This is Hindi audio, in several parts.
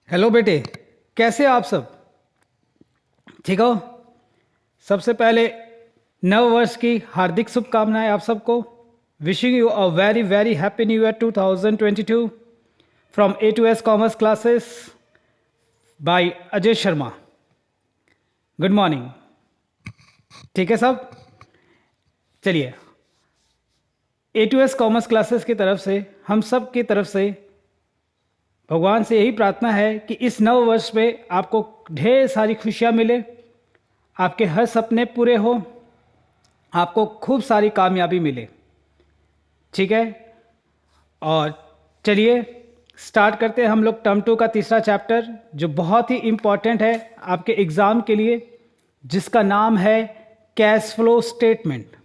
हेलो बेटे, कैसे हो आप सब? ठीक हो? सबसे पहले नव वर्ष की हार्दिक शुभकामनाएं आप सबको। Wishing you a very very happy new year 2022 from A to S commerce classes by Ajay Sharma. Good morning. ठीक है सब? चलिए, A to S commerce classes की तरफ से हम सब की तरफ से भगवान से यही प्रार्थना है कि इस नव वर्ष में आपको ढेर सारी खुशियाँ मिले, आपके हर सपने पूरे हो, आपको खूब सारी कामयाबी मिले। ठीक है? और चलिए स्टार्ट करते हैं हम लोग टर्म 2 का तीसरा चैप्टर, जो बहुत ही इम्पॉर्टेंट है आपके एग्ज़ाम के लिए, जिसका नाम है कैश फ्लो स्टेटमेंट।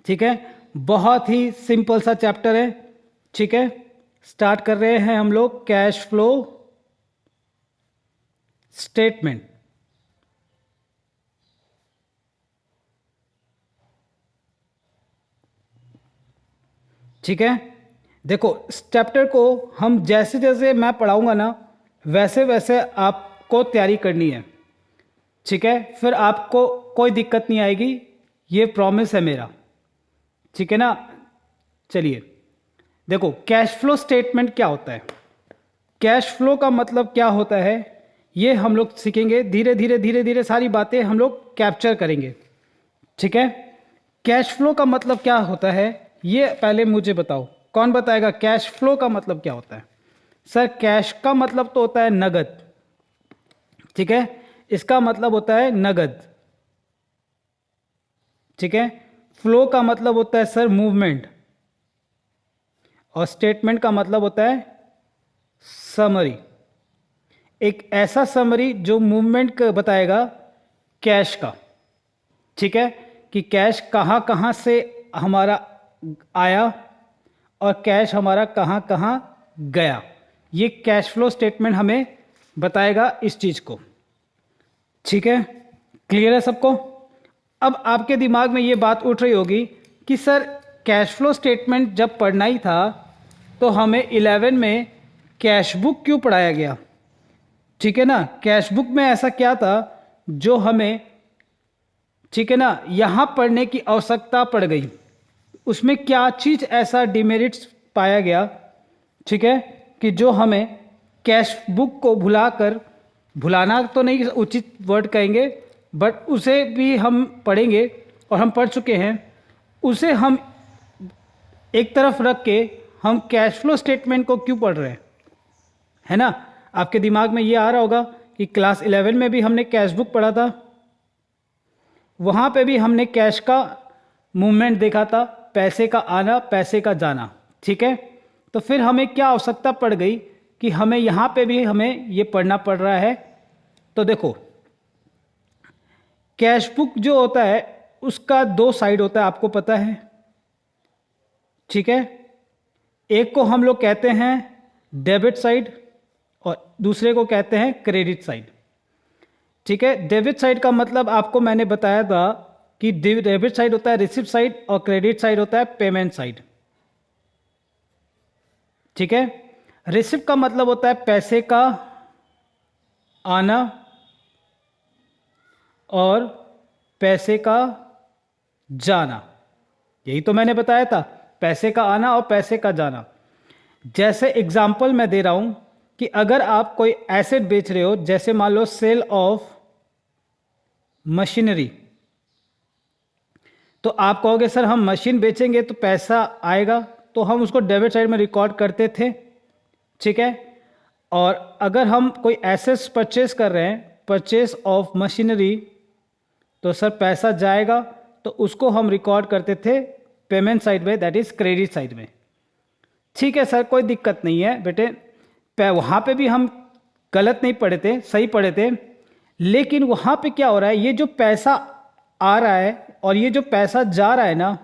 ठीक है? बहुत ही सिंपल सा चैप्टर है। ठीक है? स्टार्ट कर रहे हैं हम लोग कैश फ्लो स्टेटमेंट। ठीक है? देखो, इस चैप्टर को हम जैसे जैसे मैं पढ़ाऊंगा ना, वैसे वैसे आपको तैयारी करनी है। ठीक है? फिर आपको कोई दिक्कत नहीं आएगी, ये प्रॉमिस है मेरा। ठीक है ना? चलिए, देखो कैश फ्लो स्टेटमेंट क्या होता है। कैश फ्लो का मतलब क्या होता है, ये हम लोग सीखेंगे। धीरे धीरे धीरे धीरे सारी बातें हम लोग कैप्चर करेंगे। ठीक है? कैश फ्लो का मतलब क्या होता है, ये पहले मुझे बताओ, कौन बताएगा कैश फ्लो का मतलब क्या होता है? सर, कैश का मतलब तो होता है नगद। ठीक है? इसका मतलब होता है नगद। ठीक है? फ्लो का मतलब होता है सर मूवमेंट, और स्टेटमेंट का मतलब होता है समरी। एक ऐसा समरी जो मूवमेंट का बताएगा कैश का। ठीक है? कि कैश कहाँ कहाँ से हमारा आया और कैश हमारा कहाँ कहाँ गया, ये कैश फ्लो स्टेटमेंट हमें बताएगा इस चीज़ को। ठीक है? क्लियर है सबको? अब आपके दिमाग में ये बात उठ रही होगी कि सर, कैश फ्लो स्टेटमेंट जब पढ़ना ही था तो हमें 11 में कैश बुक क्यों पढ़ाया गया? ठीक है ना? कैश बुक में ऐसा क्या था जो हमें, ठीक है ना, यहाँ पढ़ने की आवश्यकता पड़ गई? उसमें क्या चीज़ ऐसा डिमेरिट्स पाया गया, ठीक है, कि जो हमें कैश बुक को भुलाकर, भुलाना तो नहीं उचित वर्ड कहेंगे, बट उसे भी हम पढ़ेंगे और हम पढ़ चुके हैं, उसे हम एक तरफ रख के हम कैश फ्लो स्टेटमेंट को क्यों पढ़ रहे हैं? है ना? आपके दिमाग में ये आ रहा होगा कि क्लास 11 में भी हमने कैश बुक पढ़ा था, वहाँ पे भी हमने कैश का मूवमेंट देखा था, पैसे का आना पैसे का जाना। ठीक है? तो फिर हमें क्या आवश्यकता पड़ गई कि हमें यहाँ पे भी हमें ये पढ़ना पड़ रहा है। तो देखो, कैश बुक जो होता है उसका दो साइड होता है, आपको पता है। ठीक है? एक को हम लोग कहते हैं डेबिट साइड और दूसरे को कहते हैं क्रेडिट साइड। ठीक है? डेबिट साइड का मतलब आपको मैंने बताया था कि डेबिट साइड होता है रिसिप्ट साइड और क्रेडिट साइड होता है पेमेंट साइड। ठीक है? रिसिप्ट का मतलब होता है पैसे का आना और पैसे का जाना। यही तो मैंने बताया था, पैसे का आना और पैसे का जाना। जैसे एग्जाम्पल मैं दे रहा हूं कि अगर आप कोई एसेट बेच रहे हो, जैसे मान लो सेल ऑफ मशीनरी, तो आप कहोगे सर हम मशीन बेचेंगे तो पैसा आएगा, तो हम उसको डेबिट साइड में रिकॉर्ड करते थे। ठीक है? और अगर हम कोई एसेट्स परचेस कर रहे हैं, परचेस ऑफ मशीनरी, तो सर पैसा जाएगा, तो उसको हम रिकॉर्ड करते थे पेमेंट साइड में, दैट इज क्रेडिट साइड में। ठीक है सर, कोई दिक्कत नहीं है बेटे, वहाँ पे भी हम गलत नहीं पढ़े थे, सही पढ़े थे। लेकिन वहाँ पे क्या हो रहा है, ये जो पैसा आ रहा है और ये जो पैसा जा रहा है ना,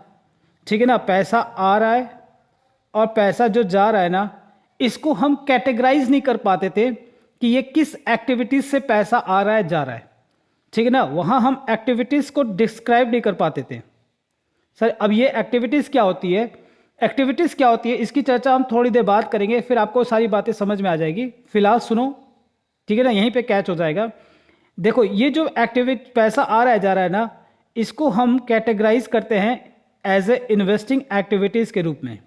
ठीक है ना, पैसा आ रहा है और पैसा जो जा रहा है ना, इसको हम कैटेगराइज नहीं कर पाते थे कि ये किस एक्टिविटीज से पैसा आ रहा है जा रहा है। ठीक है ना? वहाँ हम एक्टिविटीज को डिस्क्राइब नहीं कर पाते थे। सर अब ये एक्टिविटीज क्या होती है? एक्टिविटीज़ क्या होती है इसकी चर्चा हम थोड़ी देर बाद करेंगे, फिर आपको सारी बातें समझ में आ जाएगी। फिलहाल सुनो, ठीक है ना, यहीं पे कैच हो जाएगा। देखो ये जो एक्टिविटी पैसा आ रहा है जा रहा है ना, इसको हम कैटेगराइज करते हैं एज ए इन्वेस्टिंग एक्टिविटीज़ के रूप में।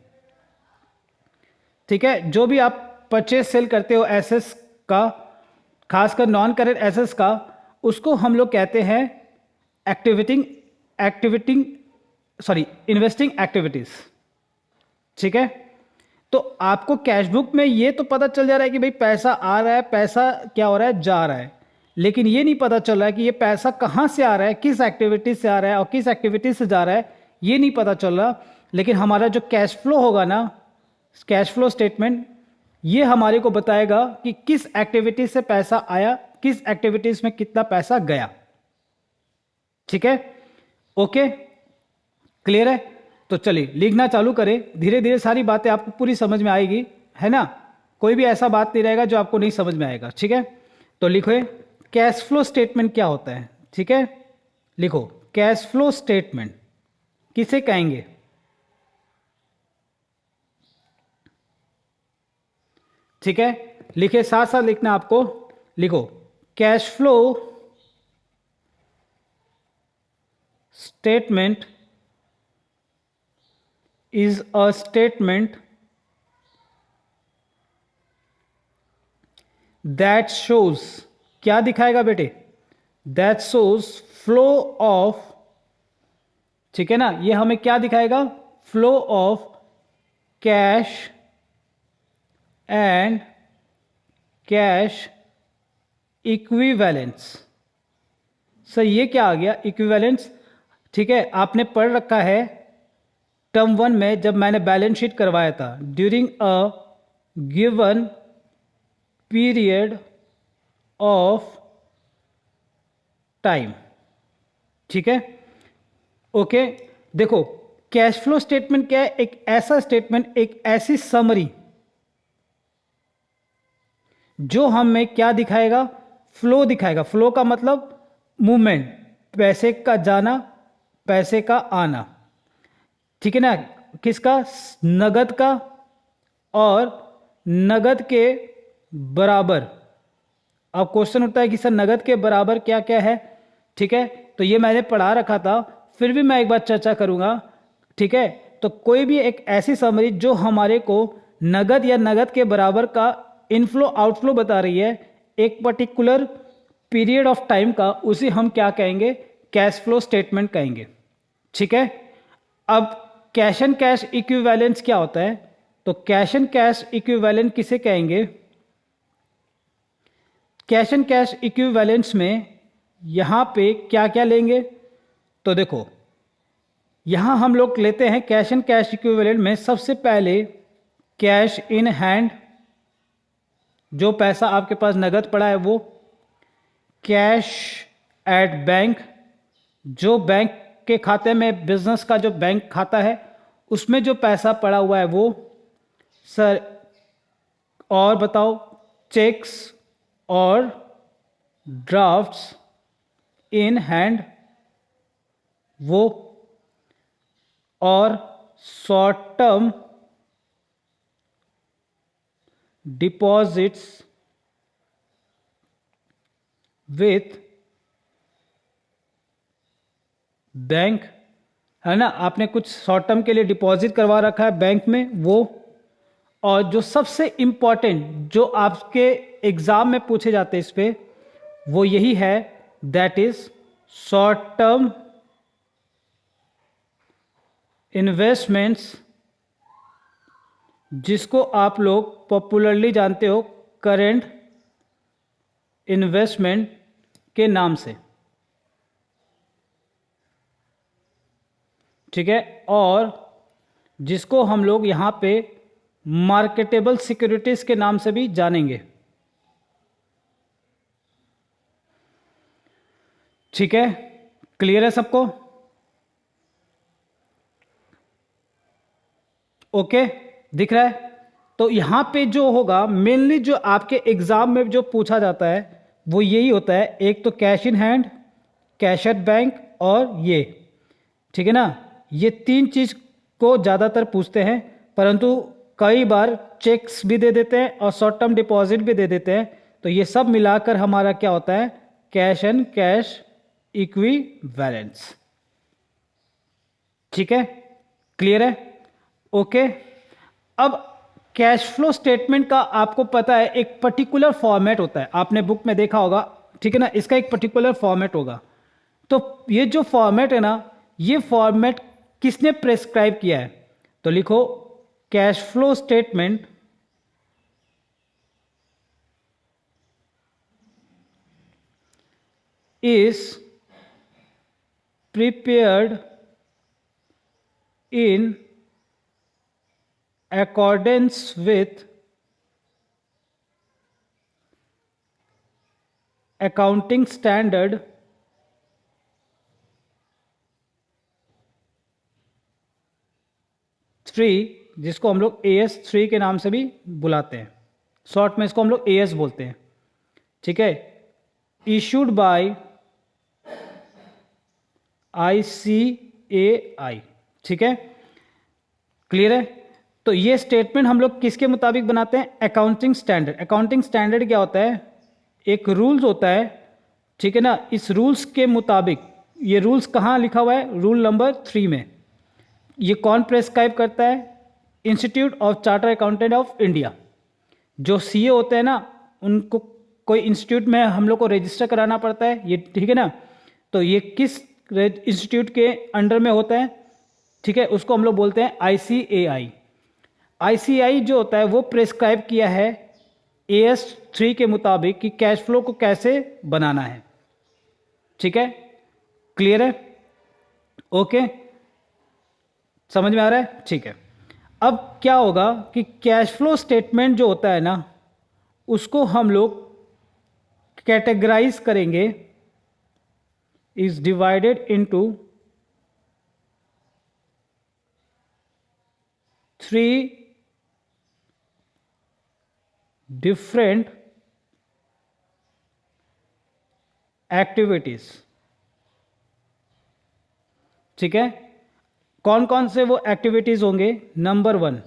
ठीक है, जो भी आप परचेज सेल करते हो एसेट्स का, खासकर नॉन करेंट एसेट्स का, उसको हम लोग कहते हैं इन्वेस्टिंग एक्टिविटीज। ठीक है, तो आपको कैशबुक में ये तो पता चल जा रहा है कि भाई पैसा आ रहा है, पैसा क्या हो रहा है, जा रहा है, लेकिन ये नहीं पता चल रहा है कि ये पैसा कहाँ से आ रहा है, किस एक्टिविटीज से आ रहा है और किस एक्टिविटीज से जा रहा है, ये नहीं पता चल रहा। लेकिन हमारा जो कैश फ्लो होगा ना, कैश फ्लो स्टेटमेंट, ये हमारे को बताएगा कि किस एक्टिविटीज से पैसा आया, किस एक्टिविटीज में कितना पैसा गया। ठीक है, ओके, क्लियर है? तो चलिए लिखना चालू करें, धीरे धीरे सारी बातें आपको पूरी समझ में आएगी, है ना, कोई भी ऐसा बात नहीं रहेगा जो आपको नहीं समझ में आएगा। ठीक है, तो लिखो कैश फ्लो स्टेटमेंट क्या होता है। ठीक है, लिखो कैश फ्लो स्टेटमेंट किसे कहेंगे। ठीक है, लिखे, साथ साथ लिखना आपको, लिखो cash flow statement is a statement that shows, क्या दिखाएगा बेटे, that shows flow of, ठीक है ना, ये हमें क्या दिखाएगा, flow of cash and cash equivalents। Sir ये क्या आ गया, इक्विवेलेंस। ठीक है, आपने पढ़ रखा है टर्म 1 में जब मैंने बैलेंस शीट करवाया था, during a given period of time. ठीक है, ओके, देखो कैश फ्लो स्टेटमेंट क्या है, एक ऐसा स्टेटमेंट, एक ऐसी समरी जो हमें क्या दिखाएगा, फ्लो दिखाएगा। फ्लो का मतलब मूवमेंट, पैसे का जाना, पैसे का आना। ठीक है ना, किसका, नगद का, और नगद के बराबर। अब क्वेश्चन उठता है कि सर नगद के बराबर क्या क्या है। ठीक है, तो ये मैंने पढ़ा रखा था, फिर भी मैं एक बार चर्चा करूंगा। ठीक है, तो कोई भी एक ऐसी समरी जो हमारे को नगद या नगद के बराबर का इनफ्लो आउटफ्लो बता रही है एक पर्टिकुलर पीरियड ऑफ टाइम का, उसे हम क्या कहेंगे, कैश फ्लो स्टेटमेंट कहेंगे। ठीक है, अब कैश एंड कैश इक्विवेलेंस क्या होता है, तो कैश एंड कैश इक्विवेलेंट किसे कहेंगे, कैश एंड कैश इक्विवेलेंस में यहां पे क्या क्या लेंगे, तो देखो यहां हम लोग लेते हैं कैश एंड कैश इक्विवेलेंट में सबसे पहले कैश इन हैंड, जो पैसा आपके पास नगद पड़ा है वो, कैश एट बैंक, जो बैंक के खाते में, बिजनेस का जो बैंक खाता है उसमें जो पैसा पड़ा हुआ है वो। सर और बताओ, चेक्स और ड्राफ्ट्स इन हैंड वो, और short term deposits with bank, है ना, आपने कुछ शॉर्ट टर्म के लिए डिपॉजिट करवा रखा है बैंक में वो। और जो सबसे इंपॉर्टेंट जो आपके एग्जाम में पूछे जाते हैं इस पे, वो यही है, that is short term investments, जिसको आप लोग पॉपुलरली जानते हो करेंट इन्वेस्टमेंट के नाम से। ठीक है, और जिसको हम लोग यहां पे मार्केटेबल सिक्योरिटीज के नाम से भी जानेंगे। ठीक है, क्लियर है सबको, ओके, दिख रहा है। तो यहां पे जो होगा मेनली, जो आपके एग्जाम में जो पूछा जाता है वो यही होता है, एक तो cash in hand, cash at bank, और ये, ठीक है ना, ये तीन चीज को ज़्यादातर पूछते हैं, परंतु कई बार चेक्स भी दे देते हैं और शॉर्ट टर्म डिपॉजिट भी दे देते हैं। तो ये सब मिलाकर हमारा क्या होता है, कैश एंड कैश इक्विवेलेंस। ठीक है, क्लियर है? ओके। अब कैश फ्लो स्टेटमेंट का आपको पता है एक पर्टिकुलर फॉर्मेट होता है, आपने बुक में देखा होगा, ठीक है ना, इसका एक पर्टिकुलर फॉर्मेट होगा। तो ये जो फॉर्मेट है ना, ये फॉर्मेट किसने प्रेस्क्राइब किया है? तो लिखो cash flow statement is prepared in accordance with accounting standard three, जिसको हम लोग AS3 के नाम से भी बुलाते हैं, शॉर्ट में इसको हम लोग AS बोलते हैं। ठीक है, इशूड बाय ICAI। ठीक है, क्लियर है? तो ये स्टेटमेंट हम लोग किसके मुताबिक बनाते हैं? Accounting standard. अकाउंटिंग स्टैंडर्ड क्या होता है? एक रूल्स होता है, ठीक है ना। इस रूल्स के मुताबिक, ये रूल्स कहाँ लिखा हुआ है? रूल नंबर 3 में। ये कौन प्रेस्क्राइब करता है? Institute of charter accountant of India. जो CA होते हैं ना, उनको कोई इंस्टीट्यूट में हम लोग को रजिस्टर कराना पड़ता है, ये ठीक है ना। तो ये किस इंस्टीट्यूट के अंडर में होता है? ठीक है, उसको हम लोग बोलते हैं ICAI। ICAI जो होता है वो प्रेस्क्राइब किया है AS3 के मुताबिक कि कैश फ्लो को कैसे बनाना है। ठीक है, क्लियर है? ओके, समझ में आ रहा है? ठीक है। अब क्या होगा कि कैश फ्लो स्टेटमेंट जो होता है ना, उसको हम लोग कैटेगराइज करेंगे, is divided into 3 different activities. ठीक है, कौन कौन से वो एक्टिविटीज होंगे? नंबर 1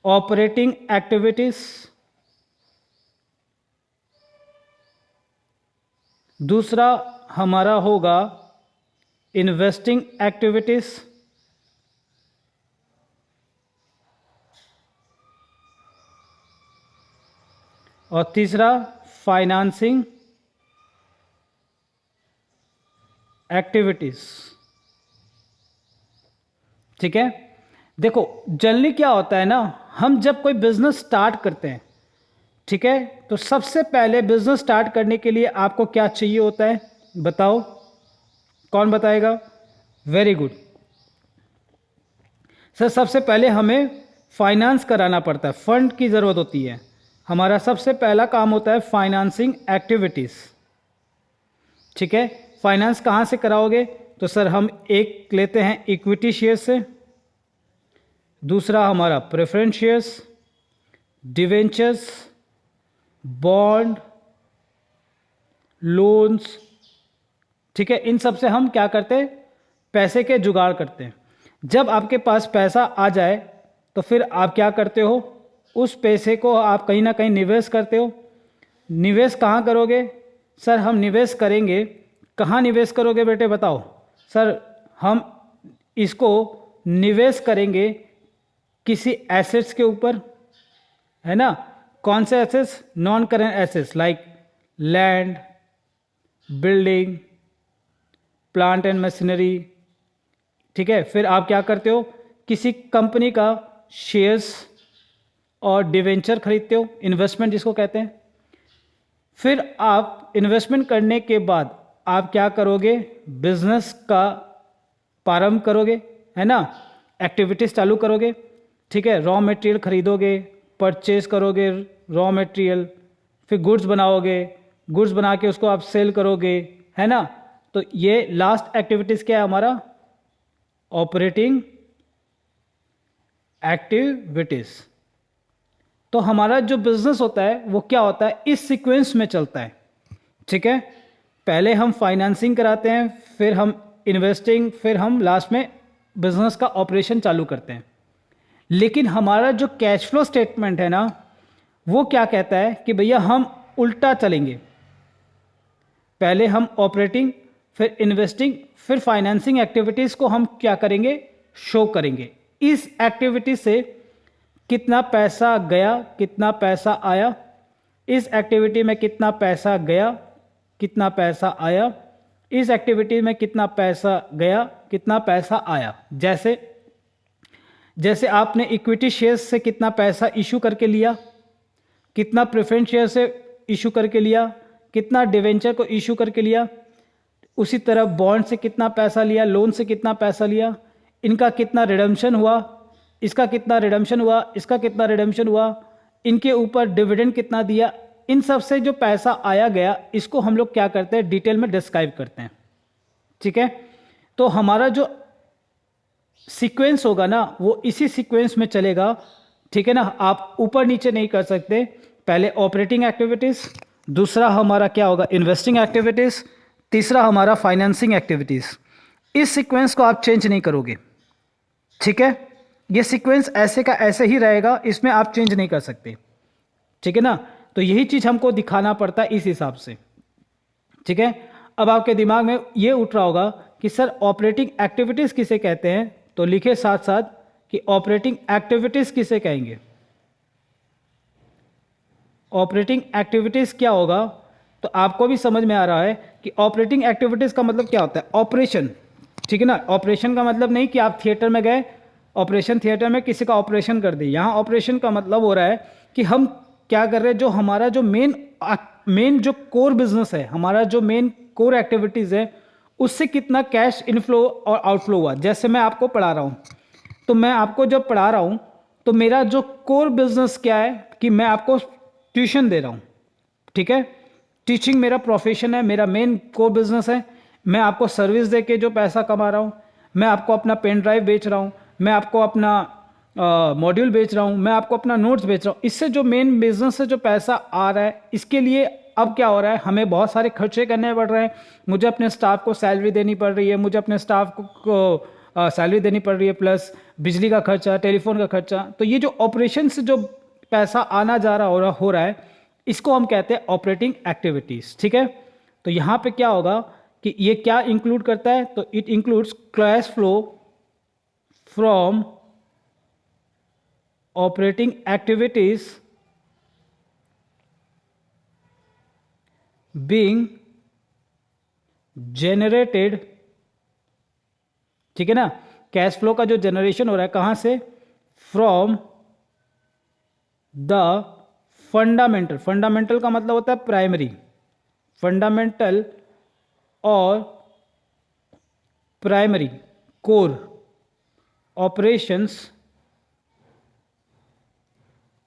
ऑपरेटिंग एक्टिविटीज, दूसरा हमारा होगा इन्वेस्टिंग एक्टिविटीज, और तीसरा फाइनेंसिंग एक्टिविटीज। ठीक है, देखो जनरली क्या होता है ना, हम जब कोई बिजनेस स्टार्ट करते हैं, ठीक है, तो सबसे पहले बिजनेस स्टार्ट करने के लिए आपको क्या चाहिए होता है? बताओ, कौन बताएगा? Very good sir. सबसे पहले हमें फाइनेंस कराना पड़ता है, फंड की ज़रूरत होती है। हमारा सबसे पहला काम होता है फाइनेंसिंग एक्टिविटीज़। ठीक है, फाइनेंस कहाँ से कराओगे? तो सर हम एक लेते हैं इक्विटी शेयर से, दूसरा हमारा preference shares, debentures, bond, loans. ठीक है, इन सब से हम क्या करते हैं? पैसे के जुगाड़ करते हैं। जब आपके पास पैसा आ जाए तो फिर आप क्या करते हो? उस पैसे को आप कहीं ना कहीं निवेश करते हो। निवेश कहाँ करोगे? सर हम निवेश करेंगे, कहाँ निवेश करोगे बेटे बताओ? सर हम इसको निवेश करेंगे किसी एसेट्स के ऊपर, है ना। कौन से assets? Non current assets like land, building, plant and machinery. ठीक है, फिर आप क्या करते हो? किसी कंपनी का शेयर्स और डिवेंचर खरीदते हो, इन्वेस्टमेंट जिसको कहते हैं। फिर आप इन्वेस्टमेंट करने के बाद आप क्या करोगे? बिजनेस का प्रारंभ करोगे, है ना, एक्टिविटीज़ चालू करोगे। ठीक है, रॉ मटेरियल खरीदोगे, परचेज करोगे रॉ मटेरियल, फिर गुड्स बनाओगे, गुड्स बना के उसको आप सेल करोगे, है ना। तो ये लास्ट एक्टिविटीज़ क्या है हमारा? Operating activities. तो हमारा जो बिजनेस होता है वो क्या होता है? इस सीक्वेंस में चलता है। ठीक है, पहले हम फाइनेंसिंग कराते हैं, फिर हम इन्वेस्टिंग, फिर हम लास्ट में बिजनेस का ऑपरेशन चालू करते हैं। लेकिन हमारा जो कैश फ्लो स्टेटमेंट है ना, वो क्या कहता है कि भैया हम उल्टा चलेंगे। पहले हम ऑपरेटिंग, फिर इन्वेस्टिंग, फिर फाइनेंसिंग एक्टिविटीज़ को हम क्या करेंगे, शो करेंगे। इस एक्टिविटी से कितना पैसा गया, कितना आया, इस एक्टिविटी में कितना पैसा गया, कितना पैसा आया, इस एक्टिविटी में कितना पैसा गया, कितना पैसा आया। जैसे जैसे आपने इक्विटी शेयर्स से कितना पैसा इशू करके लिया, कितना प्रेफरेंस शेयर से इशू करके लिया, कितना डिवेंचर को इशू करके लिया, उसी तरह बॉन्ड से कितना पैसा लिया, लोन से कितना पैसा लिया, इनका कितना रिडम्पशन हुआ, इसका कितना रिडम्पशन हुआ, इसका कितना रिडम्पशन हुआ, इनके ऊपर डिविडेंड कितना दिया। इन सब से जो पैसा आया गया, इसको हम लोग क्या करते हैं, डिटेल में डिस्क्राइब करते हैं। ठीक है, तो हमारा जो सीक्वेंस होगा ना, वो इसी सीक्वेंस में चलेगा। ठीक है ना, आप ऊपर नीचे नहीं कर सकते। पहले ऑपरेटिंग एक्टिविटीज़, दूसरा हमारा क्या होगा, इन्वेस्टिंग एक्टिविटीज़, तीसरा हमारा फाइनेंसिंग एक्टिविटीज़। इस सीक्वेंस को आप चेंज नहीं करोगे। ठीक है, ये सीक्वेंस ऐसे का ऐसे ही रहेगा, इसमें आप चेंज नहीं कर सकते। ठीक है ना, तो यही चीज़ हमको दिखाना पड़ता है इस हिसाब से। ठीक है, अब आपके दिमाग में ये उठ रहा होगा कि सर ऑपरेटिंग एक्टिविटीज़ किसे कहते हैं, तो लिखे साथ साथ कि ऑपरेटिंग एक्टिविटीज़ किसे कहेंगे। ऑपरेटिंग एक्टिविटीज़ क्या होगा, तो आपको भी समझ में आ रहा है कि ऑपरेटिंग एक्टिविटीज़ का मतलब क्या होता है, ऑपरेशन। ठीक है ना, ऑपरेशन का मतलब नहीं कि आप थिएटर में गए, ऑपरेशन थिएटर में किसी का ऑपरेशन कर दी। यहाँ ऑपरेशन का मतलब हो रहा है कि हम क्या कर रहे हैं, जो हमारा जो मेन जो कोर बिजनेस है, हमारा जो मेन कोर एक्टिविटीज़ है, उससे कितना कैश इनफ्लो और आउटफ्लो हुआ। जैसे मैं आपको पढ़ा रहा हूँ, तो मैं आपको जब पढ़ा रहा हूँ, तो मेरा जो कोर बिजनेस क्या है कि मैं आपको ट्यूशन दे रहा हूँ। ठीक है, टीचिंग मेरा प्रोफेशन है, मेरा मेन कोर बिजनेस है। मैं आपको सर्विस दे के जो पैसा कमा रहा हूँ, मैं आपको अपना पेन ड्राइव बेच रहा हूँ, मैं आपको अपना मॉड्यूल बेच रहा हूँ, मैं आपको अपना नोट्स बेच रहा हूँ। इससे जो मेन बिजनेस से जो पैसा आ रहा है, इसके लिए अब क्या हो रहा है, हमें बहुत सारे खर्चे करने पड़ रहे हैं। मुझे अपने स्टाफ को सैलरी देनी पड़ रही है, मुझे अपने स्टाफ को सैलरी देनी पड़ रही है, प्लस बिजली का खर्चा, टेलीफोन का खर्चा। तो ये जो ऑपरेशन से जो पैसा आना जा रहा हो रहा है, इसको हम कहते हैं ऑपरेटिंग एक्टिविटीज़। ठीक है, तो यहाँ पे क्या होगा कि ये क्या इंक्लूड करता है, तो it includes cash flow from operating activities being generated. ठीक है ना, कैश फ्लो का जो जनरेशन हो रहा है कहाँ से, फ्रॉम द फंडामेंटल। फंडामेंटल का मतलब होता है प्राइमरी, फंडामेंटल और primary core operations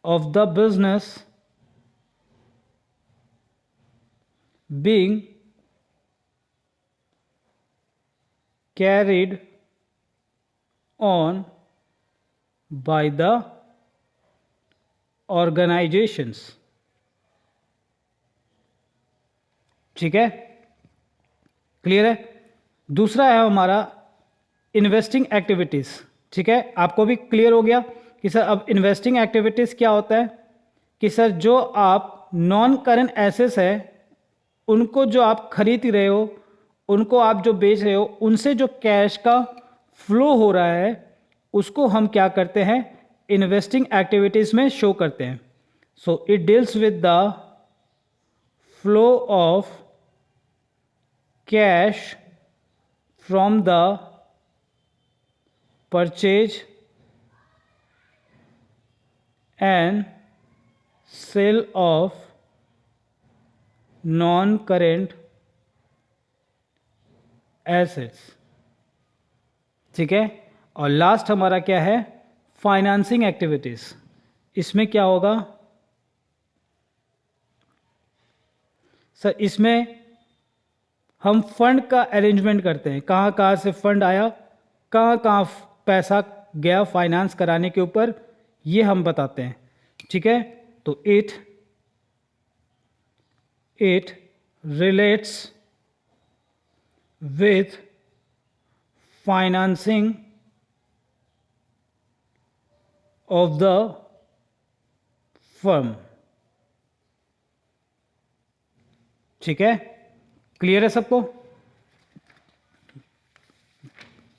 of the business being carried on by the organizations। ठीक है, क्लियर है। दूसरा है हमारा इन्वेस्टिंग एक्टिविटीज़। ठीक है, आपको भी क्लियर हो गया कि सर अब इन्वेस्टिंग एक्टिविटीज़ क्या होता है, कि सर जो आप नॉन करंट एसेट्स है, उनको जो आप खरीद रहे हो, उनको आप जो बेच रहे हो, उनसे जो कैश का फ्लो हो रहा है, उसको हम क्या करते हैं, इन्वेस्टिंग एक्टिविटीज़ में शो करते हैं। So it deals with the flow of cash from the purchase and sale of non-current assets। ठीक है, और लास्ट हमारा क्या है, फाइनेंसिंग एक्टिविटीज। इसमें क्या होगा सर, इसमें हम फंड का अरेंजमेंट करते हैं, कहाँ कहाँ से फंड आया, कहाँ कहाँ पैसा गया फाइनेंस कराने के ऊपर, ये हम बताते हैं। ठीक है, तो it relates with financing of the firm. ठीक है, क्लियर है सबको?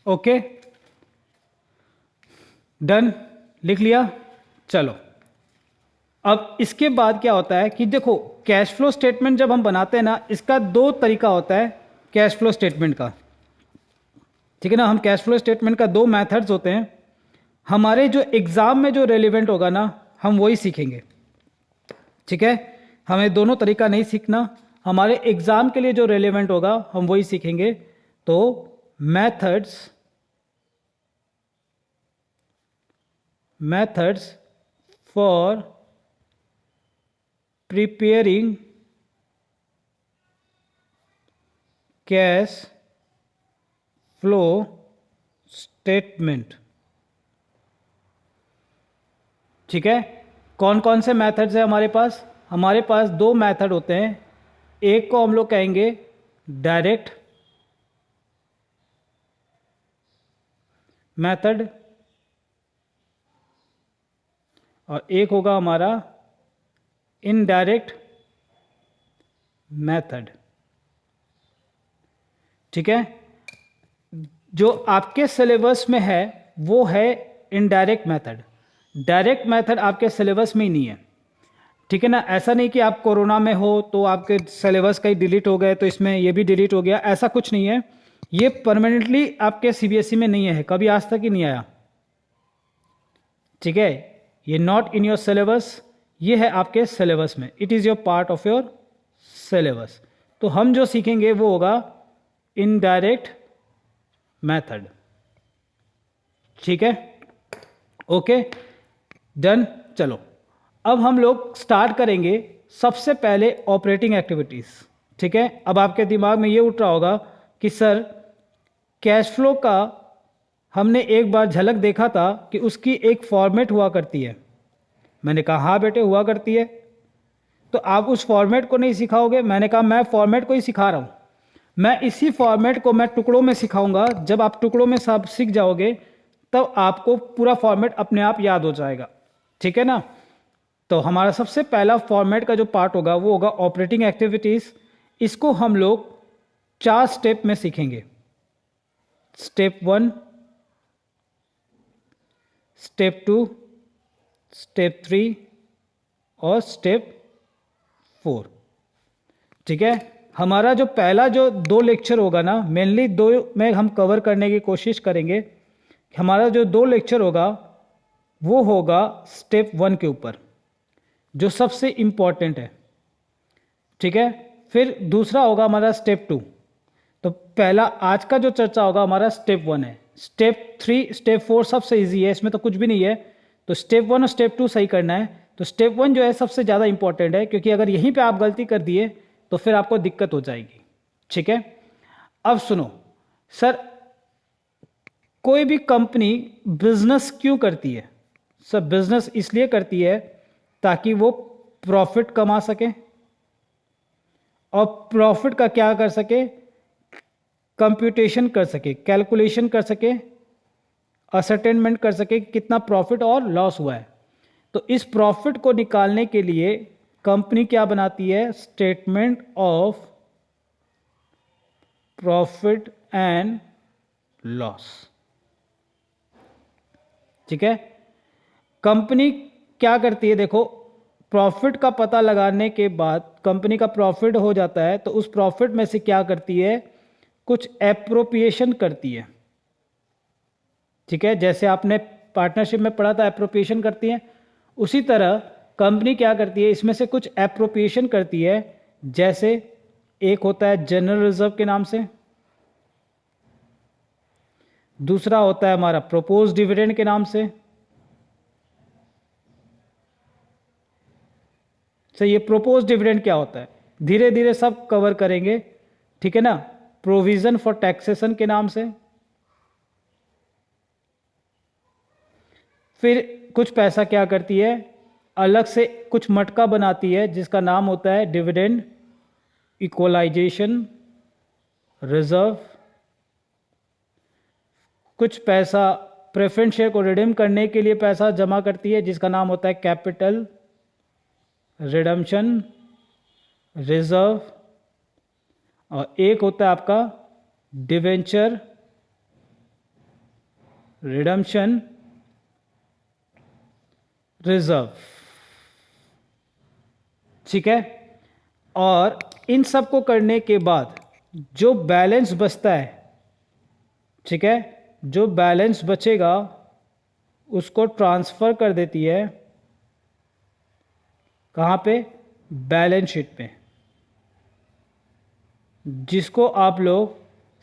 ओके, डन, लिख लिया। चलो, अब इसके बाद क्या होता है कि देखो, कैश फ्लो स्टेटमेंट जब हम बनाते हैं ना, इसका दो तरीका होता है कैश फ्लो स्टेटमेंट का। ठीक है ना, हम कैश फ्लो स्टेटमेंट का दो मेथड्स होते हैं। हमारे जो एग्जाम में जो रेलिवेंट होगा ना, हम वही सीखेंगे। ठीक है, हमें दोनों तरीका नहीं सीखना, हमारे एग्जाम के लिए जो रेलिवेंट होगा हम वही सीखेंगे। तो methods for preparing cash flow statement. ठीक है, कौन कौन से मेथड्स है हमारे पास? हमारे पास दो मेथड होते हैं। एक को हम लोग कहेंगे डायरेक्ट मेथड, और एक होगा हमारा इनडायरेक्ट मेथड। ठीक है, जो आपके सिलेबस में है वो है इनडायरेक्ट मेथड। डायरेक्ट मेथड आपके सिलेबस में ही नहीं है। ठीक है ना, ऐसा नहीं कि आप कोरोना में हो तो आपके सिलेबस कहीं डिलीट हो गए तो इसमें ये भी डिलीट हो गया, ऐसा कुछ नहीं है। ये परमानेंटली आपके सीबीएसई में नहीं है, कभी आज तक ही नहीं आया। ठीक है, ये नॉट इन योर सिलेबस, ये है आपके सिलेबस में, it is your part of your syllabus. तो हम जो सीखेंगे वो होगा इनडायरेक्ट मेथड। ठीक है, ओके, डन। चलो, अब हम लोग स्टार्ट करेंगे सबसे पहले ऑपरेटिंग एक्टिविटीज़। ठीक है, अब आपके दिमाग में ये उठ रहा होगा कि सर कैश फ्लो का हमने एक बार झलक देखा था कि उसकी एक फॉर्मेट हुआ करती है। मैंने कहा हाँ बेटे हुआ करती है, तो आप उस फॉर्मेट को नहीं सिखाओगे? मैंने कहा मैं फॉर्मेट को ही सिखा रहा हूँ, मैं इसी फॉर्मेट को मैं टुकड़ों में सिखाऊंगा। जब आप टुकड़ों में सब सीख जाओगे तब आपको पूरा फॉर्मेट अपने आप याद हो जाएगा। ठीक है ना, तो हमारा सबसे पहला फॉर्मेट का जो पार्ट होगा वो होगा ऑपरेटिंग एक्टिविटीज़। इसको हम लोग 4 स्टेप में सीखेंगे। स्टेप 1, स्टेप 2, स्टेप 3 और स्टेप 4। ठीक है, हमारा जो पहला जो 2 लेक्चर होगा ना, मेनली 2 में हम कवर करने की कोशिश करेंगे। हमारा जो 2 लेक्चर होगा वो होगा स्टेप 1 के ऊपर, जो सबसे इम्पॉर्टेंट है। ठीक है, फिर दूसरा होगा हमारा स्टेप 2। तो पहला आज का जो चर्चा होगा हमारा स्टेप 1 है। स्टेप 3, स्टेप 4 सबसे इजी है, इसमें तो कुछ भी नहीं है। तो स्टेप 1 और स्टेप 2 सही करना है। तो स्टेप 1 जो है सबसे ज़्यादा इंपॉर्टेंट है, क्योंकि अगर यहीं पे आप गलती कर दिए तो फिर आपको दिक्कत हो जाएगी। ठीक है, अब सुनो सर, कोई भी कंपनी बिजनेस क्यों करती है? सर बिजनेस इसलिए करती है ताकि वो प्रॉफिट कमा सके, और प्रॉफिट का क्या कर सके? कंप्यूटेशन कर सके, कैलकुलेशन कर सके, असर्टेनमेंट कर सके कि कितना प्रॉफिट और लॉस हुआ है। तो इस प्रॉफिट को निकालने के लिए कंपनी क्या बनाती है? Statement of profit and loss. ठीक है, कंपनी क्या करती है? देखो, प्रॉफिट का पता लगाने के बाद कंपनी का प्रॉफिट हो जाता है तो उस प्रॉफिट में से क्या करती है? कुछ एप्रोप्रिएशन करती है। ठीक है, जैसे आपने पार्टनरशिप में पढ़ा था एप्रोप्रिएशन करती है, उसी तरह कंपनी क्या करती है? इसमें से कुछ एप्रोप्रिएशन करती है। जैसे एक होता है जनरल रिजर्व के नाम से, दूसरा होता है हमारा प्रोपोज डिविडेंड के नाम से। ये प्रोपोज डिविडेंड क्या होता है? धीरे धीरे सब कवर करेंगे। ठीक है ना, प्रोविजन फॉर टैक्सेशन के नाम से। फिर कुछ पैसा क्या करती है? अलग से कुछ मटका बनाती है जिसका नाम होता है डिविडेंड इक्वलाइजेशन रिजर्व। कुछ पैसा प्रेफरेंस शेयर को रिडीम करने के लिए पैसा जमा करती है, जिसका नाम होता है कैपिटल रिडम्पशन रिजर्व, और एक होता है आपका डिवेंचर रिडम्पशन रिजर्व। ठीक है, और इन सब को करने के बाद जो बैलेंस बचता है, ठीक है, जो बैलेंस बचेगा उसको ट्रांसफर कर देती है कहाँ पे, बैलेंस शीट पे, जिसको आप लोग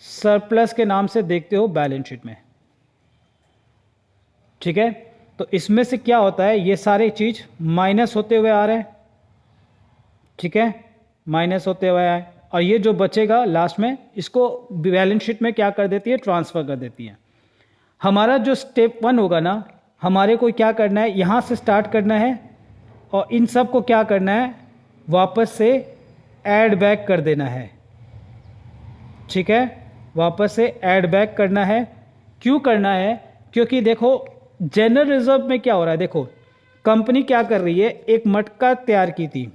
सरप्लस के नाम से देखते हो बैलेंस शीट में। ठीक है, तो इसमें से क्या होता है, ये सारी चीज माइनस होते हुए आ रहे हैं। ठीक है, माइनस होते हुए आए, और ये जो बचेगा लास्ट में, इसको बैलेंस शीट में क्या कर देती है, ट्रांसफर कर देती है। हमारा जो स्टेप 1 होगा ना, हमारे को क्या करना है, यहाँ से स्टार्ट करना है और इन सब को क्या करना है, वापस से ऐड बैक कर देना है। ठीक है, वापस से ऐड बैक करना है। क्यों करना है, क्योंकि देखो जनरल रिजर्व में क्या हो रहा है, देखो कंपनी क्या कर रही है, एक मटका तैयार की थी,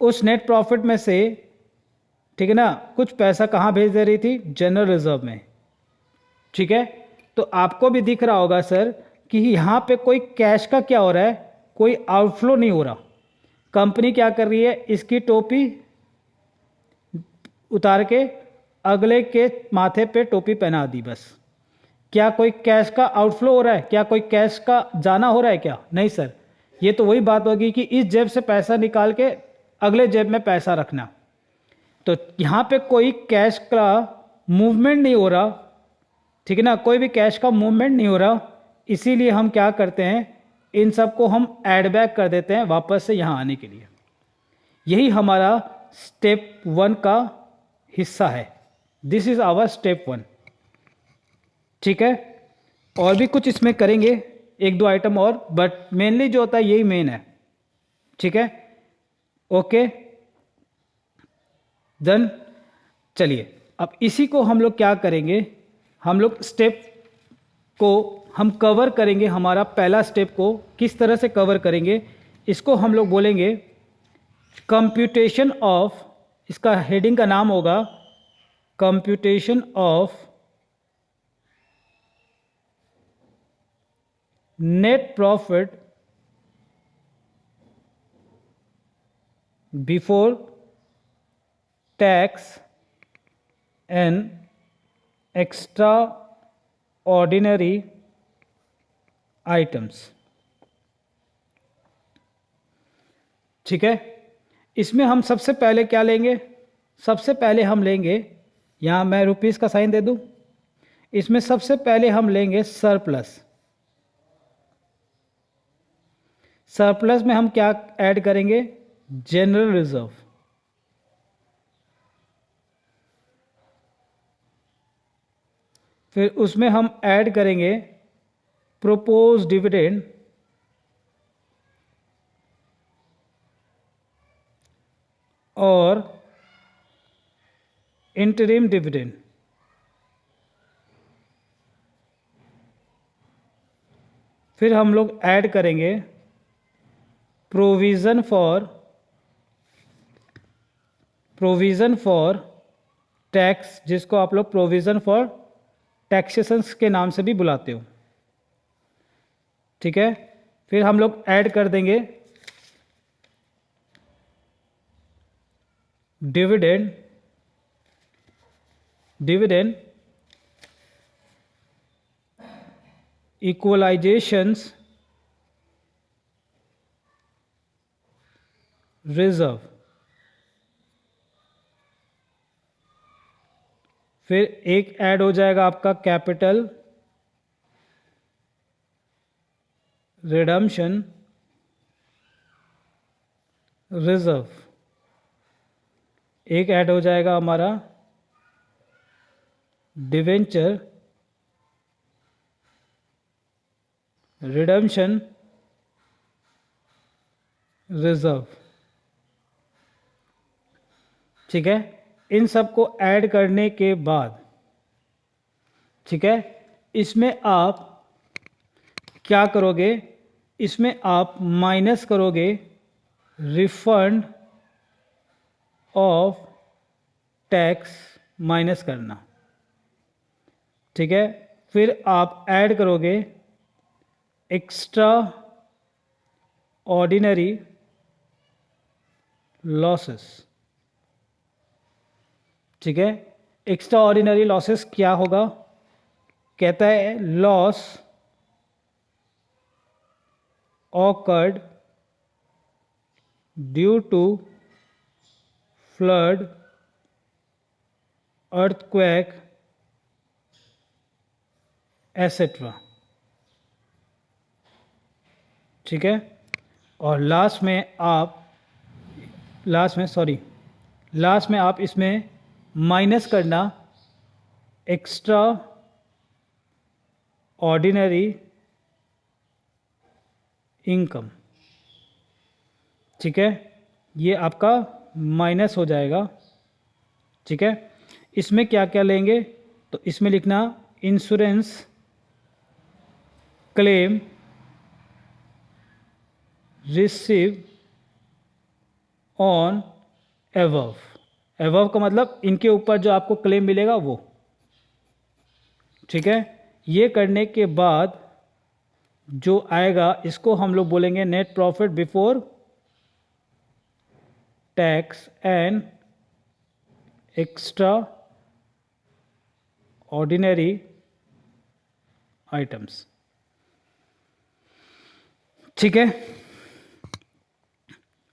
उस नेट प्रॉफिट में से, ठीक है ना, कुछ पैसा कहाँ भेज दे रही थी, जनरल रिजर्व में। ठीक है, तो आपको भी दिख रहा होगा सर कि यहाँ पे कोई कैश का क्या हो रहा है, कोई आउटफ्लो नहीं हो रहा। कंपनी क्या कर रही है, इसकी टोपी उतार के अगले के माथे पे टोपी पहना दी बस। क्या कोई कैश का आउटफ्लो हो रहा है, क्या कोई कैश का जाना हो रहा है, क्या नहीं सर। ये तो वही बात होगी कि इस जेब से पैसा निकाल के अगले जेब में पैसा रखना। तो यहाँ पे कोई कैश का मूवमेंट नहीं हो रहा, ठीक है ना, कोई भी कैश का मूवमेंट नहीं हो रहा, इसीलिए हम क्या करते हैं, इन सब को हम ऐड बैक कर देते हैं वापस से यहाँ आने के लिए। यही हमारा स्टेप 1 का हिस्सा है। This is our step 1। ठीक है, और भी कुछ इसमें करेंगे, 1-2 आइटम और, बट मेनली जो होता है यही मेन है। ठीक है, ओके डन। चलिए अब इसी को हम लोग क्या करेंगे, हम लोग स्टेप को हम कवर करेंगे। हमारा पहला स्टेप को किस तरह से कवर करेंगे, इसको हम लोग बोलेंगे कंप्यूटेशन ऑफ, इसका हेडिंग का नाम होगा computation of net profit before tax and extra ordinary items. ठीक है, इसमें हम सबसे पहले क्या लेंगे, सबसे पहले हम लेंगे, यहाँ मैं रुपीस का साइन दे दूँ, इसमें सबसे पहले हम लेंगे सरप्लस। सरप्लस में हम क्या ऐड करेंगे, जनरल रिजर्व। फिर उसमें हम ऐड करेंगे प्रोपोज डिविडेंड, और इंटरिम डिविडेंड। फिर हम लोग ऐड करेंगे प्रोविज़न फॉर टैक्स, जिसको आप लोग प्रोविज़न फॉर टैक्सेशंस के नाम से भी बुलाते हो। ठीक है, फिर हम लोग ऐड कर देंगे डिविडेंड इक्वलाइजेशंस रिजर्व। फिर एक ऐड हो जाएगा आपका कैपिटल रिडम्पशन रिजर्व। एक ऐड हो जाएगा हमारा डिवेंचर रिडम्पशन रिजर्व। ठीक है, इन सब को ऐड करने के बाद, ठीक है, इसमें आप क्या करोगे, इसमें आप माइनस करोगे रिफंड ऑफ टैक्स, माइनस करना, ठीक है। फिर आप ऐड करोगे एक्स्ट्रा ऑर्डिनरी लॉसेस, ठीक है। एक्स्ट्रा ऑर्डिनरी लॉसेस क्या होगा, कहता है loss occurred due to flood, earthquake, etc. ठीक है। और लास्ट में आप इसमें माइनस करना एक्स्ट्रा ऑर्डिनरी इनकम, ठीक है। ये आपका माइनस हो जाएगा, ठीक है। इसमें क्या क्या लेंगे, तो इसमें लिखना insurance claim receive on above, above का मतलब इनके ऊपर जो आपको क्लेम मिलेगा वो, ठीक है। ये करने के बाद जो आएगा इसको हम लोग बोलेंगे net profit before tax and extra ordinary items, ठीक है।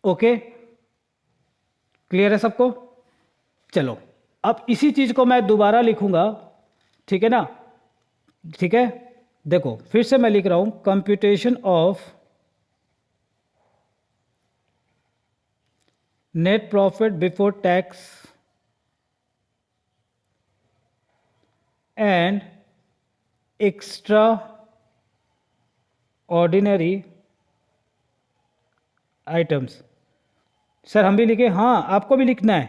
ओके, क्लियर है सबको। चलो अब इसी चीज को मैं दोबारा लिखूंगा, ठीक है ना, ठीक है। देखो फिर से मैं लिख रहा हूं computation of net profit before tax and extra ordinary items. Sir हम भी लिखे, हाँ आपको भी लिखना है,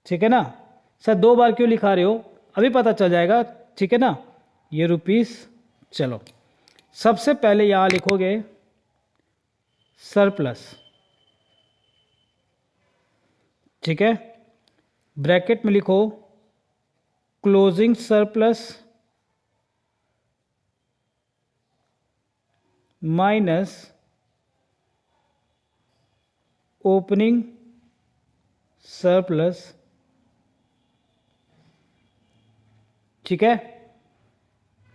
ठीक है ना। सर 2 बार क्यों लिखा रहे हो, अभी पता चल जाएगा, ठीक है ना। ये रुपीस, चलो सबसे पहले यहां लिखोगे सरप्लस, ठीक है। ब्रैकेट में लिखो closing surplus minus opening surplus, ठीक है।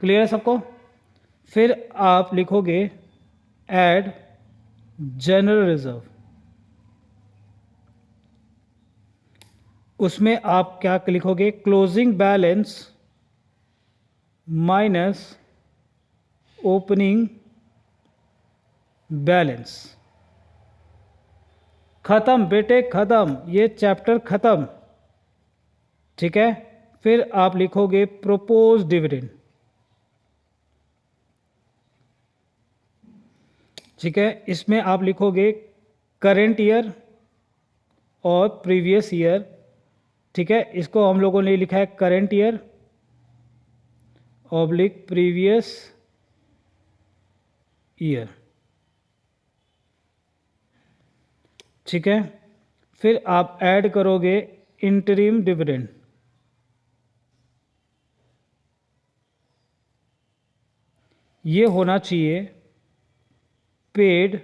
क्लियर है सबको। फिर आप लिखोगे ऐड जनरल रिजर्व, उसमें आप क्या लिखोगे closing balance minus opening balance. खत्म बेटे खत्म, ये चैप्टर खत्म, ठीक है। फिर आप लिखोगे प्रोपोज डिविडेंड, ठीक है। इसमें आप लिखोगे करेंट ईयर और प्रीवियस ईयर, ठीक है। इसको हम लोगों ने लिखा है current year oblique previous year, ठीक है। फिर आप ऐड करोगे इंटरिम डिविडेंड, ये होना चाहिए पेड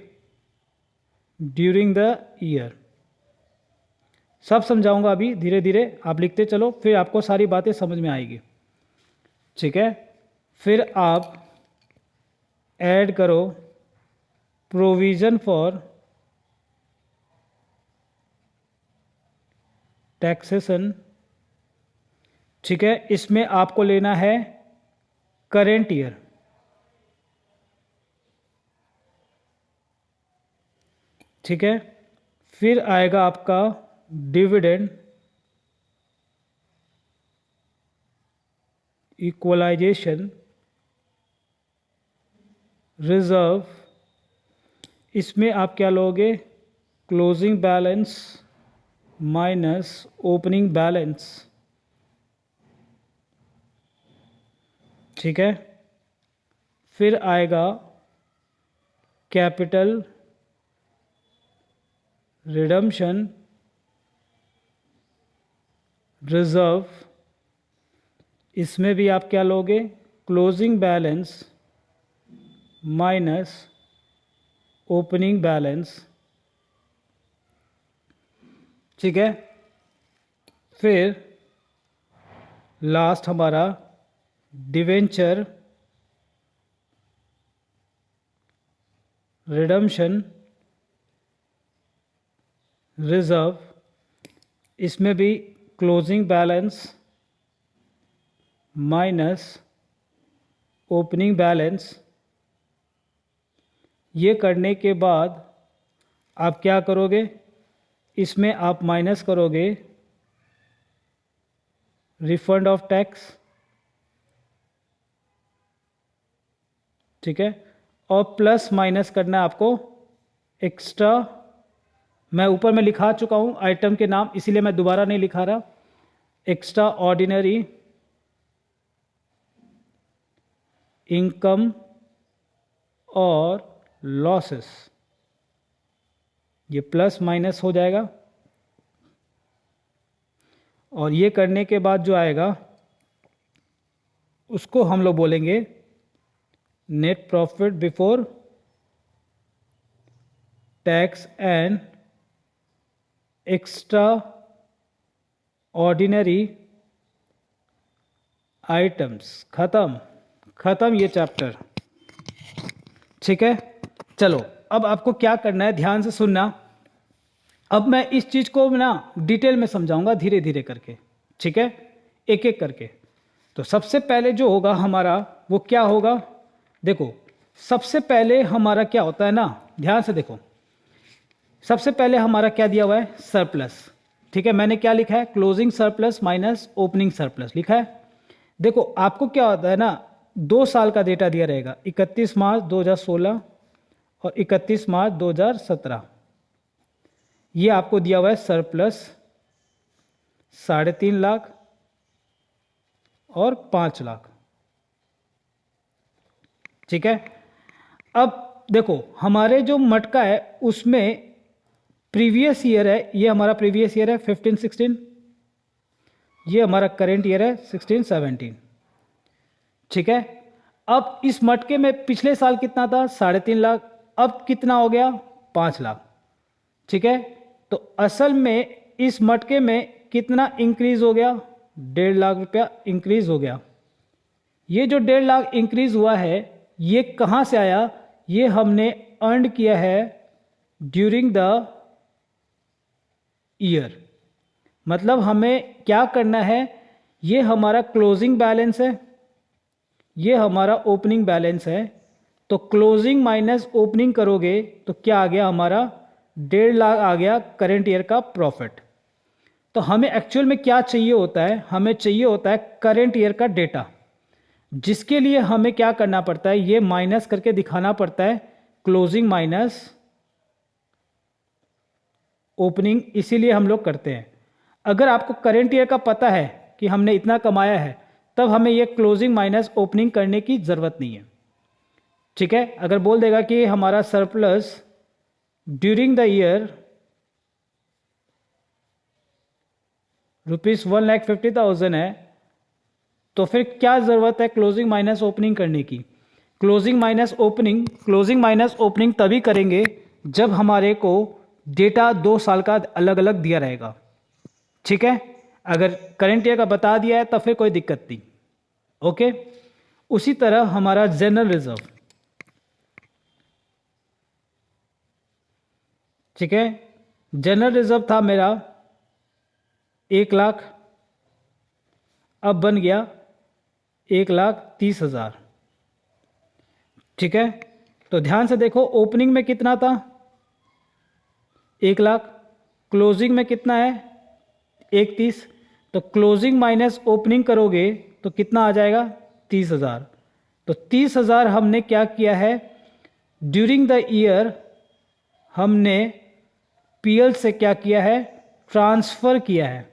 ड्यूरिंग द ईयर। सब समझाऊंगा अभी धीरे धीरे, आप लिखते चलो, फिर आपको सारी बातें समझ में आएगी, ठीक है। फिर आप ऐड करो प्रोविजन फॉर टैक्सेशन, ठीक है। इसमें आपको लेना है करेंट ईयर, ठीक है। फिर आएगा आपका डिविडेंड इक्वलाइजेशन रिजर्व, इसमें आप क्या लोगे closing balance minus opening balance, ठीक है। फिर आएगा कैपिटल रिडम्पशन रिजर्व, इसमें भी आप क्या लोगे, closing balance minus opening balance, ठीक है। फिर लास्ट हमारा डिवेंचर रिडम्पशन रिजर्व, इसमें भी closing balance minus opening balance. ये करने के बाद आप क्या करोगे, इसमें आप माइनस करोगे रिफंड ऑफ टैक्स, ठीक है, और प्लस माइनस करना है आपको एक्स्ट्रा, मैं ऊपर में लिखा चुका हूँ आइटम के नाम, इसीलिए मैं दोबारा नहीं लिखा रहा, एक्स्ट्रा ऑर्डिनरी इनकम और लॉसेस, ये प्लस माइनस हो जाएगा। और ये करने के बाद जो आएगा उसको हम लोग बोलेंगे net profit before tax and extra ordinary items. खत्म ये चैप्टर, ठीक है। चलो अब आपको क्या करना है, ध्यान से सुनना। अब मैं इस चीज़ को ना डिटेल में समझाऊंगा धीरे धीरे करके, ठीक है, एक एक करके। तो सबसे पहले जो होगा हमारा वो क्या होगा, देखो सबसे पहले हमारा क्या होता है ना, ध्यान से देखो, सबसे पहले हमारा क्या दिया हुआ है, सरप्लस, ठीक है। मैंने क्या लिखा है, closing surplus minus opening surplus लिखा है। देखो आपको क्या होता है ना, 2 साल का डेटा दिया रहेगा, 31 मार्च 2016 और 31 मार्च 2017। ये आपको दिया हुआ है सरप्लस 3.5 लाख और 5 लाख, ठीक है। अब देखो हमारे जो मटका है उसमें प्रीवियस ईयर है, ये हमारा प्रीवियस ईयर है 15-16, ये हमारा करेंट ईयर है 16-17, ठीक है। अब इस मटके में पिछले साल कितना था, 3.5 लाख, अब कितना हो गया, 5 लाख, ठीक है। तो असल में इस मटके में कितना इंक्रीज हो गया, 1.5 लाख रुपया इंक्रीज हो गया। ये जो 1.5 लाख इंक्रीज हुआ है ये कहाँ से आया, ये हमने अर्न किया है ड्यूरिंग द ईयर। मतलब हमें क्या करना है, ये हमारा क्लोजिंग बैलेंस है, ये हमारा ओपनिंग बैलेंस है, तो क्लोजिंग माइनस ओपनिंग करोगे तो क्या आ गया, हमारा 1.5 लाख आ गया करेंट ईयर का प्रॉफिट। तो हमें एक्चुअल में क्या चाहिए होता है, हमें चाहिए होता है करेंट ईयर का डेटा, जिसके लिए हमें क्या करना पड़ता है, ये माइनस करके दिखाना पड़ता है क्लोजिंग माइनस ओपनिंग, इसीलिए हम लोग करते हैं। अगर आपको करेंट ईयर का पता है कि हमने इतना कमाया है, तब हमें ये क्लोजिंग माइनस ओपनिंग करने की ज़रूरत नहीं है, ठीक है। अगर बोल देगा कि हमारा सरप्लस ड्यूरिंग द ईयर ₹1,50,000 है, तो फिर क्या ज़रूरत है क्लोजिंग माइनस ओपनिंग करने की। क्लोजिंग माइनस ओपनिंग तभी करेंगे जब हमारे को डेटा 2 साल का अलग अलग दिया रहेगा, ठीक है। अगर करंट ईयर का बता दिया है तो फिर कोई दिक्कत नहीं, ओके। उसी तरह हमारा जनरल रिजर्व, ठीक है। जनरल रिजर्व था मेरा 1 लाख, अब बन गया 1,30,000, ठीक है। तो ध्यान से देखो ओपनिंग में कितना था, 1 लाख, क्लोजिंग में कितना है 1,30,000, तो क्लोजिंग माइनस ओपनिंग करोगे तो कितना आ जाएगा 30,000। तो 30,000 हमने क्या किया है, ड्यूरिंग द ईयर हमने पीएल से क्या किया है, ट्रांसफ़र किया है।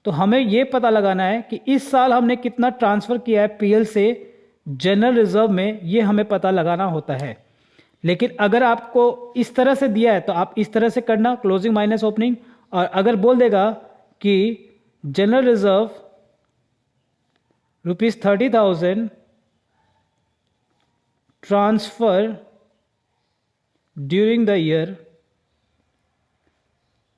तो हमें ये पता लगाना है कि इस साल हमने कितना ट्रांसफ़र किया है पीएल से जनरल रिजर्व में ये हमें पता लगाना होता है। लेकिन अगर आपको इस तरह से दिया है तो आप इस तरह से करना, क्लोजिंग माइनस ओपनिंग। और अगर बोल देगा कि general reserve ₹30,000 transfer during the year,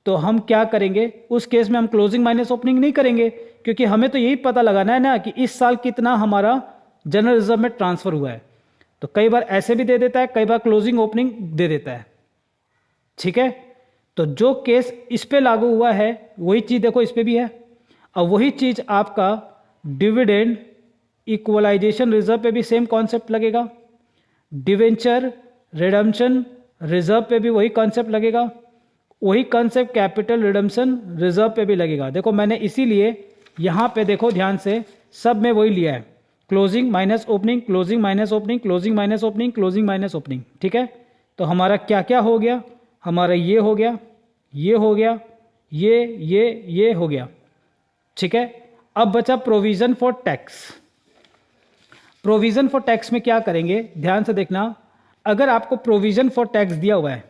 तो हम क्या करेंगे उस केस में? हम क्लोजिंग माइनस ओपनिंग नहीं करेंगे, क्योंकि हमें तो यही पता लगाना है ना कि इस साल कितना हमारा जनरल रिजर्व में ट्रांसफर हुआ है। तो कई बार ऐसे भी दे देता है, कई बार क्लोजिंग ओपनिंग दे देता है। ठीक है, तो जो केस इस पे लागू हुआ है वही चीज देखो इस पे भी है। और वही चीज आपका डिविडेंड इक्वलाइजेशन रिजर्व पे भी सेम कॉन्सेप्ट लगेगा, डिवेंचर रिडम्पशन रिजर्व पे भी वही कॉन्सेप्ट लगेगा, वही कॉन्सेप्ट कैपिटल रिडम्पशन रिजर्व पे भी लगेगा। देखो मैंने इसीलिए यहाँ पे देखो ध्यान से सब में वही लिया है, closing minus opening, closing minus opening, closing minus opening, closing minus opening. ठीक है, तो हमारा क्या क्या हो गया? हमारा ये हो गया, ये हो गया, ये हो गया। ठीक है, अब बचा provision for tax. Provision for tax में क्या करेंगे ध्यान से देखना। अगर आपको प्रोविजन फॉर टैक्स दिया हुआ है,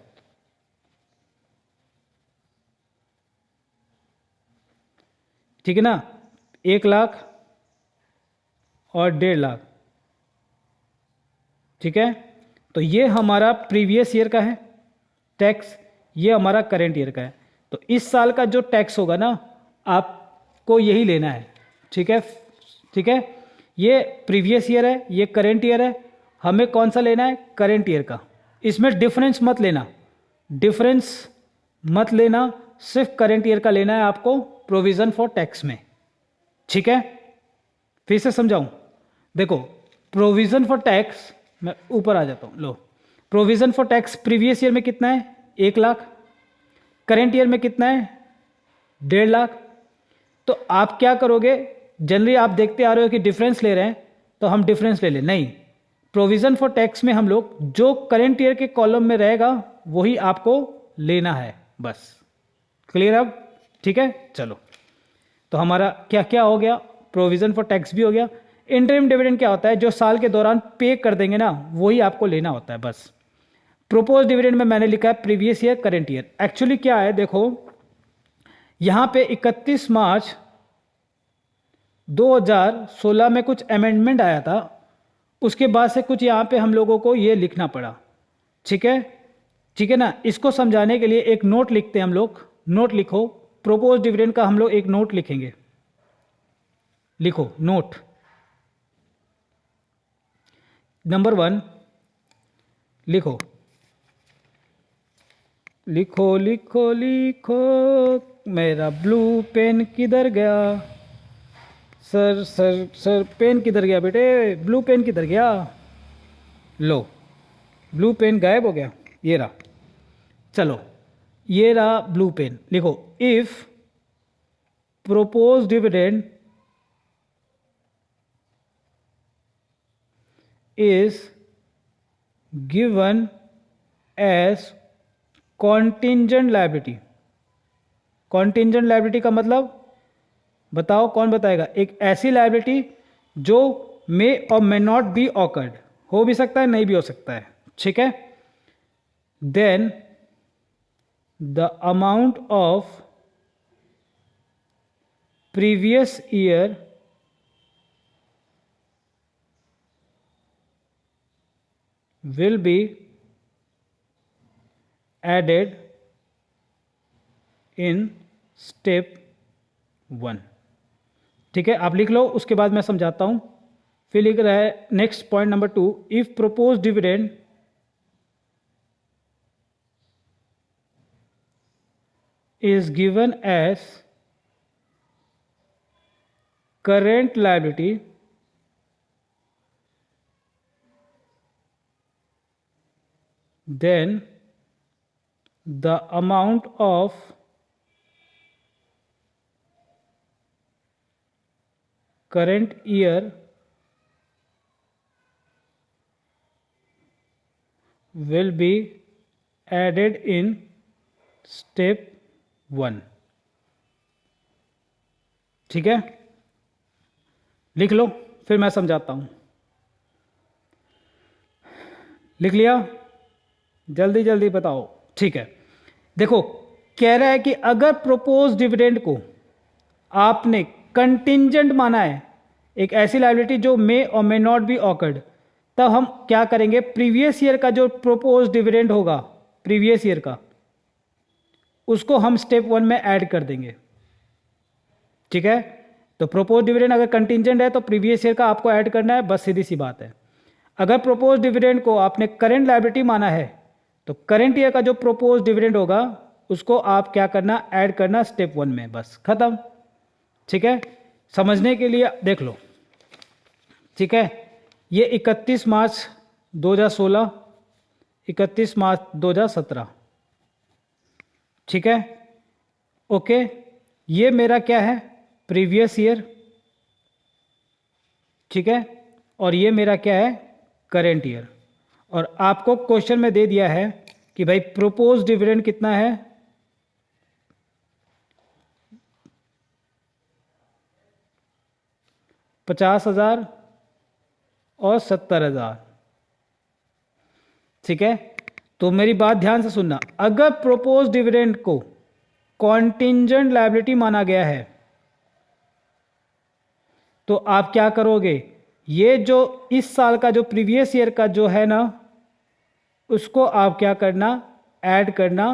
ठीक है ना, 1,00,000 और 1,50,000, ठीक है, तो ये हमारा प्रीवियस ईयर का है टैक्स, ये हमारा करेंट ईयर का है। तो इस साल का जो टैक्स होगा ना आपको यही लेना है। ठीक है, ठीक है, ये प्रीवियस ईयर है, ये करेंट ईयर है, हमें कौन सा लेना है? करेंट ईयर का। इसमें डिफरेंस मत लेना, डिफरेंस मत लेना, सिर्फ करेंट ईयर का लेना है आपको प्रोविजन फॉर टैक्स में। ठीक है, फिर से समझाऊं, देखो प्रोविजन फॉर टैक्स, मैं ऊपर आ जाता हूं, लो provision for tax previous year में कितना है? 1,00,000, करेंट ईयर में कितना है? 1,50,000। तो आप क्या करोगे? जनरली आप देखते आ रहे हो कि डिफरेंस ले रहे हैं, तो हम डिफरेंस ले लें, नहीं, प्रोविजन फॉर टैक्स में हम लोग जो करेंट ईयर के कॉलम में रहेगा वही आपको लेना है, बस। क्लियर अब? ठीक है, चलो, तो हमारा क्या क्या हो गया? प्रोविजन फॉर टैक्स भी हो गया। इंटरिम डिविडेंड क्या होता है? जो साल के दौरान पे कर देंगे ना वही आपको लेना होता है, बस। प्रोपोज डिविडेंड में मैंने लिखा है previous year current year. Actually क्या है देखो, यहां पे 31 मार्च 2016 में कुछ अमेंडमेंट आया था, उसके बाद से कुछ यहां पे हम लोगों को ये लिखना पड़ा। ठीक है, ठीक है ना, इसको समझाने के लिए एक नोट लिखते हैं हम लोग। नोट लिखो, प्रोपोज डिविडेंड का हम लोग एक नोट लिखेंगे। लिखो नोट नंबर 1, लिखो लिखो लिखो लिखो, मेरा ब्लू पेन किधर गया? सर सर सर, पेन किधर गया बेटे? ब्लू पेन किधर गया? लो, ब्लू पेन गायब हो गया, ये रहा। चलो, ये रहा ब्लू पेन। लिखो, if propose dividend is given as contingent liability। contingent liability का मतलब बताओ, कौन बताएगा? एक ऐसी लाइबिलिटी जो मे और मे नॉट बी ऑकर्ड, हो भी सकता है नहीं भी हो सकता है। ठीक है, then the amount of previous year will be added in step 1। ठीक है, आप लिख लो, उसके बाद मैं समझाता हूं। फिर लिख रहा है next point number 2, if propose dividend is given as current liability, then the amount of current year will be added in step 1। ठीक है, लिख लो, फिर मैं समझाता हूं। लिख लिया? जल्दी जल्दी बताओ। ठीक है, देखो कह रहा है कि अगर प्रोपोज डिविडेंड को आपने कंटिंजेंट माना है, एक ऐसी लायबिलिटी जो मे और मे नॉट बी ऑकर्ड, तब हम क्या करेंगे, प्रीवियस ईयर का जो प्रोपोज डिविडेंड होगा प्रीवियस ईयर का, उसको हम स्टेप 1 में ऐड कर देंगे। ठीक है, तो प्रोपोज डिविडेंड अगर कंटिंजेंट है तो प्रीवियस ईयर का आपको ऐड करना है, बस सीधी सी बात है। अगर प्रोपोज डिविडेंड को आपने करेंट लायबिलिटी माना है तो करेंट ईयर का जो प्रोपोज डिविडेंड होगा उसको आप क्या करना, ऐड करना स्टेप 1 में, बस खत्म। ठीक है, समझने के लिए देख लो। ठीक है, ये 31 मार्च 2016, 31 मार्च 2017। ठीक है, ओके, ये मेरा क्या है, प्रीवियस ईयर। ठीक है, और ये मेरा क्या है, करेंट ईयर। और आपको क्वेश्चन में दे दिया है कि भाई प्रोपोज डिविडेंड कितना है, 50,000 और 70,000। ठीक है, तो मेरी बात ध्यान से सुनना, अगर प्रोपोज डिविडेंड को कॉन्टिंजेंट लायबिलिटी माना गया है तो आप क्या करोगे, ये जो इस साल का जो प्रीवियस ईयर का जो है ना, उसको आप क्या करना, ऐड करना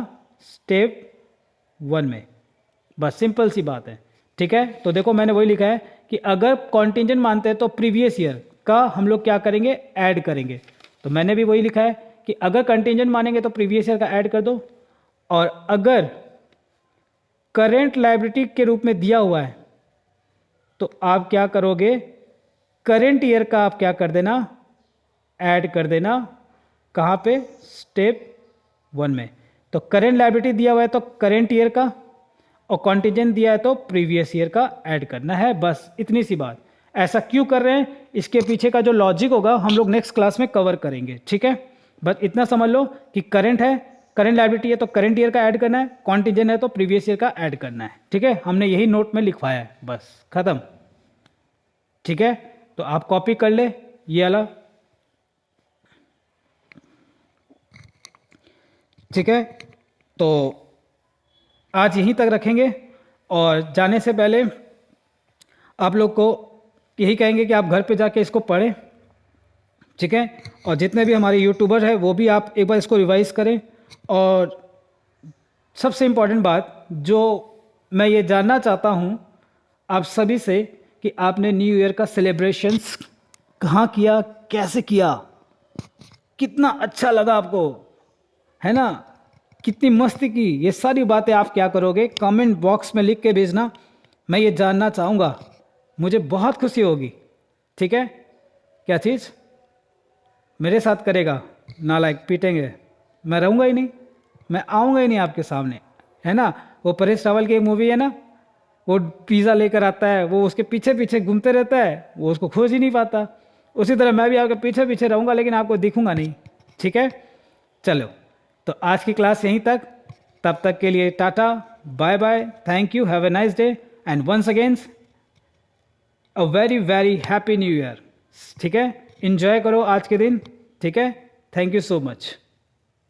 स्टेप 1 में, बस सिंपल सी बात है। ठीक है, तो देखो मैंने वही लिखा है कि अगर कॉन्टिंजेंट मानते हैं तो प्रीवियस ईयर का हम लोग क्या करेंगे, ऐड करेंगे। तो मैंने भी वही लिखा है कि अगर कंटिंजेंट मानेंगे तो प्रीवियस ईयर का ऐड कर दो, और अगर करेंट लायबिलिटी के रूप में दिया हुआ है तो आप क्या करोगे, करेंट ईयर का आप क्या कर देना, ऐड कर देना। कहाँ पे, स्टेप 1 में। तो करेंट लायबिलिटी दिया हुआ है तो करेंट ईयर का, और कॉन्टिजेंट दिया है तो प्रीवियस ईयर का ऐड करना है, बस इतनी सी बात। ऐसा क्यों कर रहे हैं, इसके पीछे का जो लॉजिक होगा हम लोग नेक्स्ट क्लास में कवर करेंगे। ठीक है, बस इतना समझ लो कि करंट है, करंट लायबिलिटी है तो करंट ईयर का ऐड करना है, कॉन्टिजेंट है तो प्रीवियस ईयर का ऐड करना है। ठीक है, हमने यही नोट में लिखवाया है, बस खत्म। ठीक है, तो आप कॉपी कर ले ये वाला। ठीक है, तो आज यहीं तक रखेंगे, और जाने से पहले आप लोग को यही कहेंगे कि आप घर पे जाके इसको पढ़ें। ठीक है, और जितने भी हमारे यूट्यूबर हैं वो भी आप एक बार इसको रिवाइज करें। और सबसे इम्पॉर्टेंट बात जो मैं ये जानना चाहता हूँ आप सभी से कि आपने न्यू ईयर का सेलिब्रेशंस कहाँ किया, कैसे किया, कितना अच्छा लगा आपको, है ना, कितनी मस्ती की, ये सारी बातें आप क्या करोगे, कमेंट बॉक्स में लिख के भेजना। मैं ये जानना चाहूँगा, मुझे बहुत खुशी होगी। ठीक है, क्या चीज़ मेरे साथ करेगा, नालायक, पीटेंगे, मैं रहूँगा ही नहीं, मैं आऊँगा ही नहीं आपके सामने, है ना। वो परेश रावल की एक मूवी है ना, वो पिज़्ज़ा लेकर आता है, वो उसके पीछे पीछे घूमते रहता है, वो उसको खोज ही नहीं पाता। उसी तरह मैं भी आपके पीछे पीछे रहूँगा लेकिन आपको दिखूंगा नहीं। ठीक है, चलो, तो आज की क्लास यहीं तक, तब तक के लिए tata, bye bye, thank you, have a nice day, and once again a very very happy new year. ठीक है, इंजॉय करो आज के दिन। ठीक है, थैंक यू सो मच।